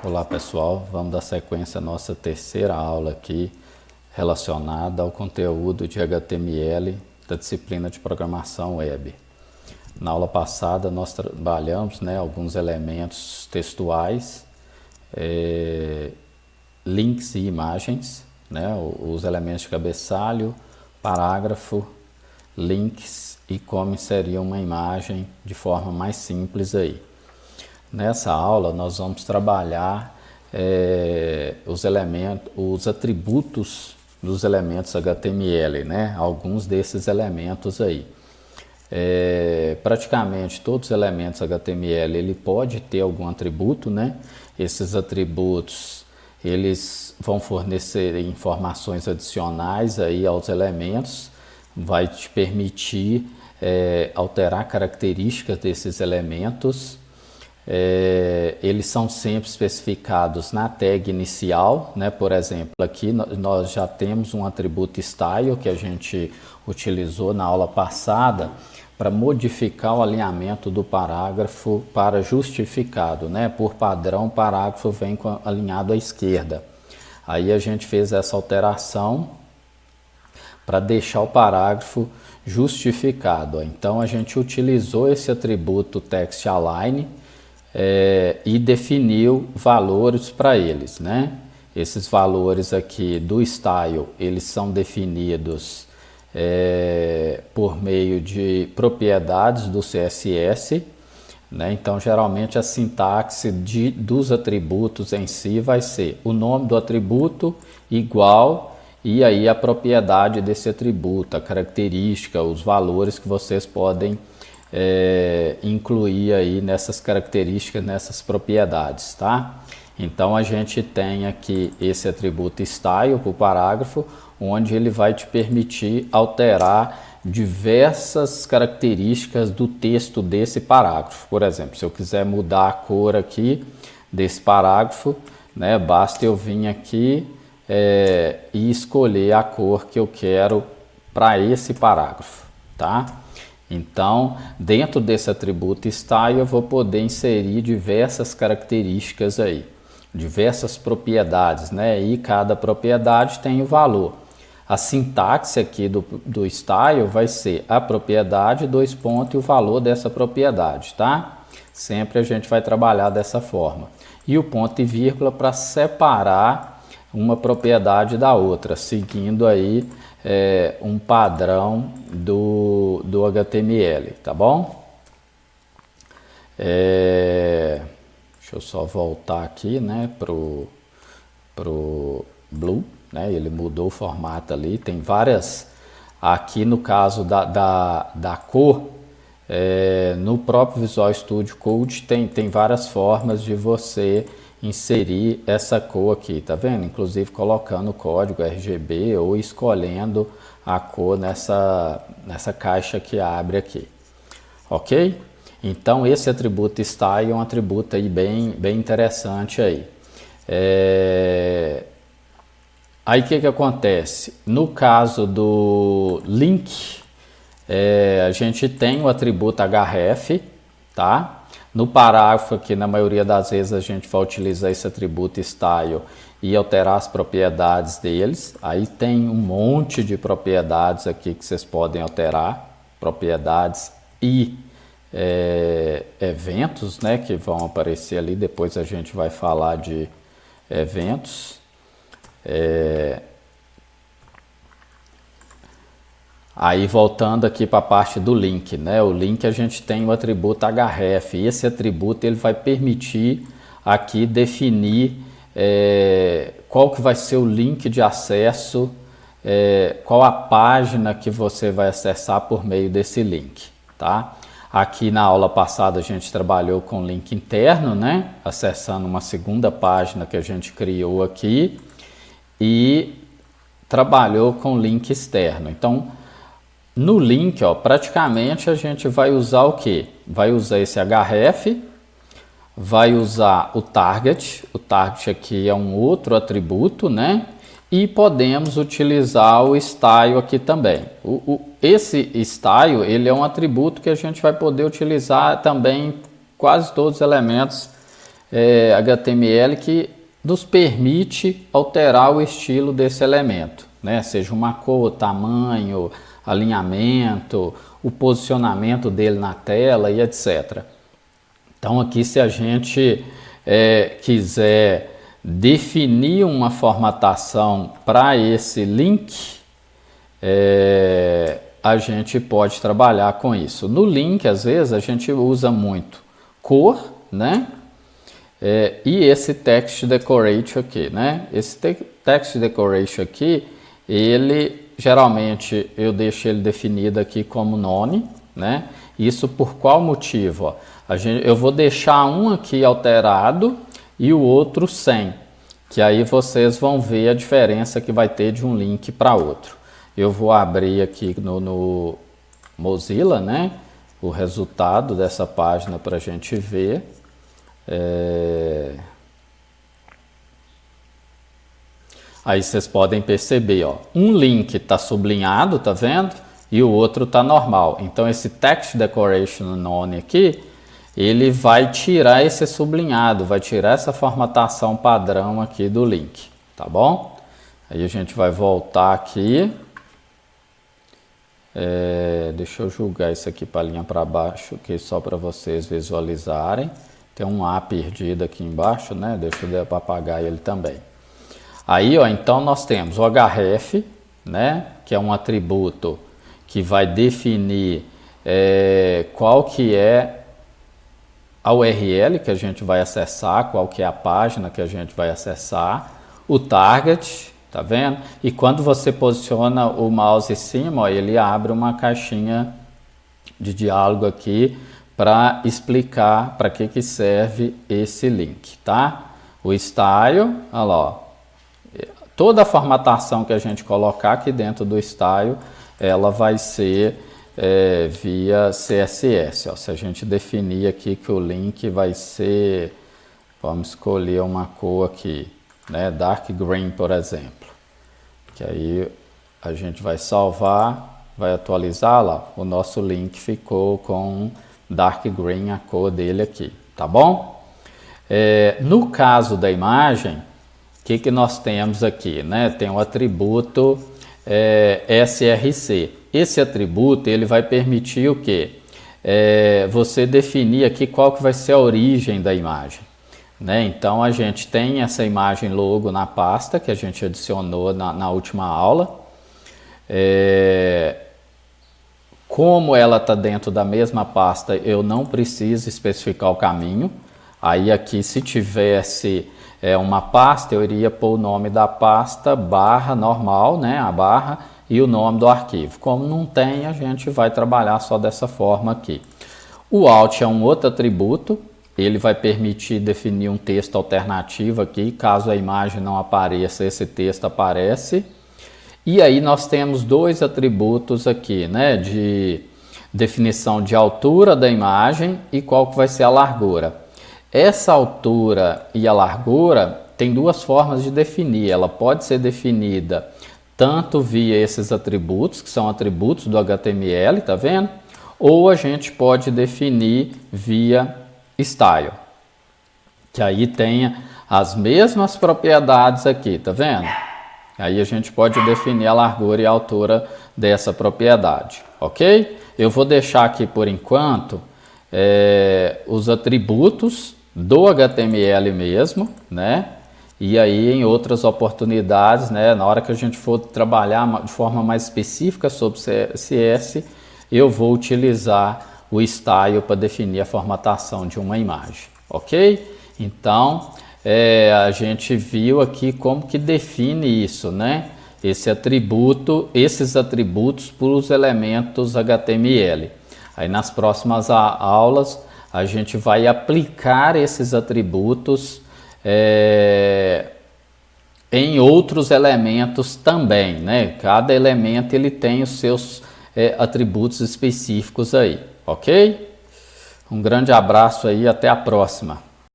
Olá pessoal, vamos dar sequência à nossa terceira aula aqui relacionada ao conteúdo de HTML da disciplina de programação web. Na aula passada nós trabalhamos alguns elementos textuais, links e imagens, os elementos de cabeçalho, parágrafo, links e como inserir uma imagem de forma mais simples aí. Nessa aula nós vamos trabalhar os atributos dos elementos HTML, alguns desses elementos aí. Praticamente todos os elementos HTML ele pode ter algum atributo, Esses atributos eles vão fornecer informações adicionais aí aos elementos, vai te permitir alterar características desses elementos. Eles são sempre especificados na tag inicial, Por exemplo, aqui nós já temos um atributo style que a gente utilizou na aula passada para modificar o alinhamento do parágrafo para justificado, Por padrão, o parágrafo vem alinhado à esquerda. Aí a gente fez essa alteração para deixar o parágrafo justificado. Então a gente utilizou esse atributo textAlign e definiu valores para eles, Esses valores aqui do style, eles são definidos por meio de propriedades do CSS, Então, geralmente a sintaxe dos atributos em si vai ser o nome do atributo igual e aí a propriedade desse atributo, a característica, os valores que vocês podem incluir aí nessas características, nessas propriedades, tá? Então a gente tem aqui esse atributo style para o parágrafo, onde ele vai te permitir alterar diversas características do texto desse parágrafo. Por exemplo, se eu quiser mudar a cor aqui desse parágrafo, basta eu vir aqui e escolher a cor que eu quero para esse parágrafo, tá? Então, dentro desse atributo style, eu vou poder inserir diversas características aí, diversas propriedades, E cada propriedade tem o valor. A sintaxe aqui do style vai ser a propriedade, dois pontos e o valor dessa propriedade, tá? Sempre a gente vai trabalhar dessa forma. E o ponto e vírgula para separar uma propriedade da outra, seguindo aí um padrão do HTML, tá bom? Deixa eu só voltar aqui, pro Blue, Ele mudou o formato ali, tem várias, aqui no caso da cor, no próprio Visual Studio Code tem várias formas de você inserir essa cor aqui, tá vendo? Inclusive colocando o código RGB ou escolhendo a cor nessa caixa que abre aqui, ok? Então esse atributo style é um atributo aí bem interessante aí. Aí o que acontece? No caso do link, a gente tem o atributo href, tá? No parágrafo aqui, na maioria das vezes, a gente vai utilizar esse atributo style e alterar as propriedades deles. Aí tem um monte de propriedades aqui que vocês podem alterar, propriedades e eventos, que vão aparecer ali. Depois a gente vai falar de eventos. Aí voltando aqui para a parte do link, O link a gente tem o atributo href, e esse atributo ele vai permitir aqui definir qual que vai ser o link de acesso, qual a página que você vai acessar por meio desse link, tá? Aqui na aula passada a gente trabalhou com link interno, Acessando uma segunda página que a gente criou aqui e trabalhou com link externo. Então, no link, praticamente a gente vai usar o quê? Vai usar esse href, vai usar o target aqui é um outro atributo, E podemos utilizar o style aqui também. Esse style, ele é um atributo que a gente vai poder utilizar também em quase todos os elementos HTML que nos permite alterar o estilo desse elemento, né? Seja uma cor, tamanho, alinhamento, o posicionamento dele na tela e etc. Então aqui, se a gente quiser definir uma formatação para esse link, a gente pode trabalhar com isso. No link, às vezes, a gente usa muito cor, né? E esse text decoration aqui, né? Esse text decoration aqui, ele geralmente eu deixo ele definido aqui como none, né? Isso por qual motivo? Ó? Eu vou deixar um aqui alterado e o outro sem, que aí vocês vão ver a diferença que vai ter de um link para outro. Eu vou abrir aqui no Mozilla, né? O resultado dessa página para a gente ver. Aí vocês podem perceber, ó, um link está sublinhado, tá vendo? E o outro está normal. Então esse text decoration none aqui, ele vai tirar esse sublinhado, vai tirar essa formatação padrão aqui do link, tá bom? Aí a gente vai voltar aqui. Deixa eu jogar isso aqui para a linha para baixo, que só para vocês visualizarem. Tem um A perdido aqui embaixo, né? Deixa eu apagar ele também. Aí, ó, então nós temos o href, né? Que é um atributo que vai definir qual que é a URL que a gente vai acessar, qual que é a página que a gente vai acessar, o target, tá vendo? E quando você posiciona o mouse em cima, ó, ele abre uma caixinha de diálogo aqui para explicar para que serve esse link, tá? O style, olha lá, ó, toda a formatação que a gente colocar aqui dentro do style, ela vai ser via CSS. Ó. Se a gente definir aqui que o link vai ser, vamos escolher uma cor aqui, né? Dark green, por exemplo. Que aí a gente vai salvar, vai atualizar lá. O nosso link ficou com dark green, a cor dele aqui, tá bom? No caso da imagem, o que nós temos aqui, né? Tem o atributo src. Esse atributo, ele vai permitir o quê? Você definir aqui qual que vai ser a origem da imagem, né? Então a gente tem essa imagem logo na pasta que a gente adicionou na última aula. Como ela está dentro da mesma pasta, eu não preciso especificar o caminho. Aí aqui, se tivesse uma pasta, eu iria pôr o nome da pasta, barra normal, né, a barra, e o nome do arquivo. Como não tem, a gente vai trabalhar só dessa forma aqui. O alt é um outro atributo, ele vai permitir definir um texto alternativo aqui, caso a imagem não apareça, esse texto aparece. E aí nós temos dois atributos aqui, né, de definição de altura da imagem e qual que vai ser a largura. Essa altura e a largura tem duas formas de definir. Ela pode ser definida tanto via esses atributos, que são atributos do HTML, tá vendo? Ou a gente pode definir via style, que aí tenha as mesmas propriedades aqui, tá vendo? Aí a gente pode definir a largura e a altura dessa propriedade, ok? Eu vou deixar aqui por enquanto os atributos do HTML mesmo, né? E aí em outras oportunidades, né, na hora que a gente for trabalhar de forma mais específica sobre CSS, eu vou utilizar o style para definir a formatação de uma imagem, ok? Então, a gente viu aqui como que define isso, né? Esses atributos para os elementos HTML. Aí nas próximas aulas a gente vai aplicar esses atributos em outros elementos também, né? Cada elemento ele tem os seus atributos específicos aí, ok? Um grande abraço aí, até a próxima.